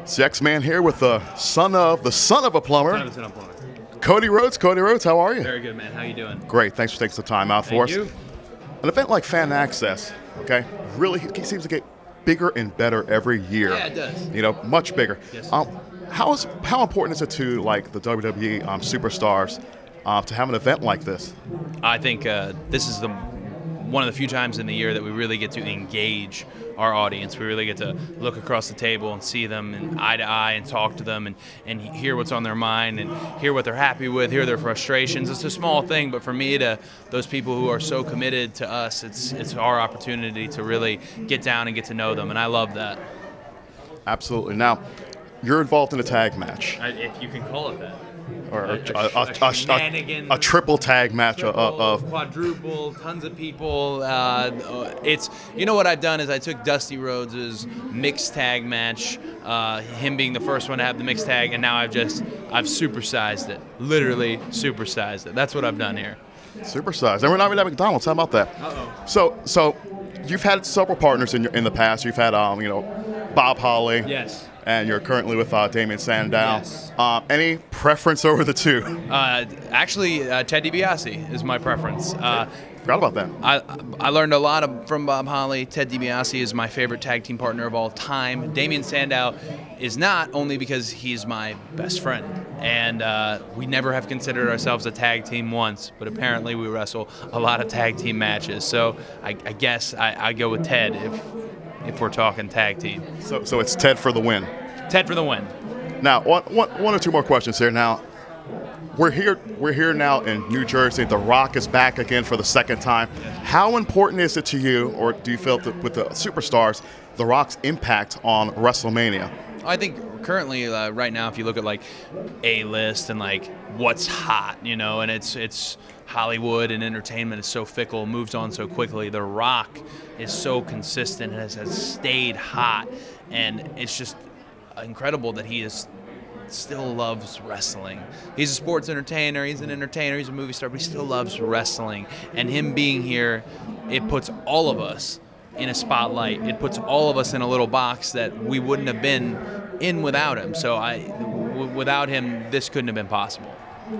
It's the X-Man here with the son of a plumber. Son of a plumber. Cody Rhodes. Cody Rhodes, how are you? Very good, man. How you doing? Great. Thanks for taking some time out for us. Thank you. An event like Fan Axxess, okay, really he seems to get bigger and better every year. Yeah, it does. You know, much bigger. Yes. How important is it to like the WWE superstars to have an event like this? I think this is one of the few times in the year that we really get to engage our audience. We really get to look across the table and see them and eye to eye and talk to them and hear what's on their mind and hear what they're happy with, hear their frustrations. It's a small thing, but for me, to those people who are so committed to us, it's our opportunity to really get down and get to know them, and I love that. Absolutely. Now, you're involved in a tag match. If you can call it that. Or a triple tag match of quadruple, tons of people. It's, you know what I've done is I took Dusty Rhodes' mixed tag match, him being the first one to have the mixed tag, and now I've supersized it, literally supersized it. That's what I've done here. Supersized. And we're not really at McDonald's. How about that? So you've had several partners in the past. You've had Bob Holly. Yes. And you're currently with Damien Sandow. Yes. Any preference over the two? Actually, Ted DiBiase is my preference. Forgot about that. I learned a lot from Bob Holly. Ted DiBiase is my favorite tag team partner of all time. Damien Sandow is not, only because he's my best friend. And we never have considered ourselves a tag team once, but apparently we wrestle a lot of tag team matches. So I guess I go with Ted if we're talking tag team. So it's Ted for the win. Ted for the win. Now, one or two more questions here. Now, we're here now in New Jersey. The Rock is back again for the second time. How important is it to you, or do you feel that with the superstars, The Rock's impact on WrestleMania? I think currently, right now, if you look at like A-list and like what's hot, and it's Hollywood and entertainment is so fickle, moves on so quickly. The Rock is so consistent and has stayed hot, and it's just incredible that he still loves wrestling. He's a sports entertainer, he's an entertainer, he's a movie star, but he still loves wrestling. And him being here, it puts all of us in a spotlight. It puts all of us in a little box that we wouldn't have been in without him. So without him, this couldn't have been possible.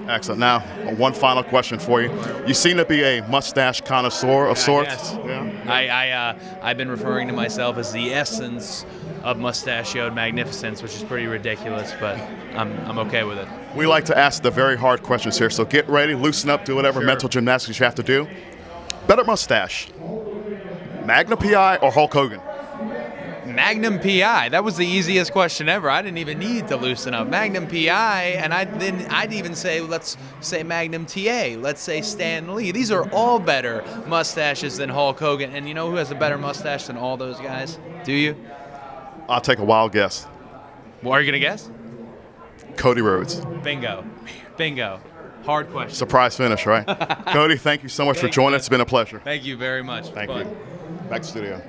Excellent. Now, one final question for you. You seem to be a mustache connoisseur of sorts. Yes. Yeah. I've been referring to myself as the essence of mustachioed magnificence, which is pretty ridiculous, but I'm okay with it. We like to ask the very hard questions here, so get ready, loosen up, do whatever mental gymnastics you have to do. Better mustache, Magnum PI or Hulk Hogan? Magnum PI. That was the easiest question ever. I didn't even need to loosen up. Magnum PI, and I'd even say, let's say Magnum TA. Let's say Stan Lee. These are all better mustaches than Hulk Hogan. And you know who has a better mustache than all those guys? Do you? I'll take a wild guess. Well, are you gonna guess? Cody Rhodes. Bingo. Bingo. Hard question. Surprise finish, right? Cody, thank you so much for joining us. It's been a pleasure. Thank you very much. Thank you. Back to the studio.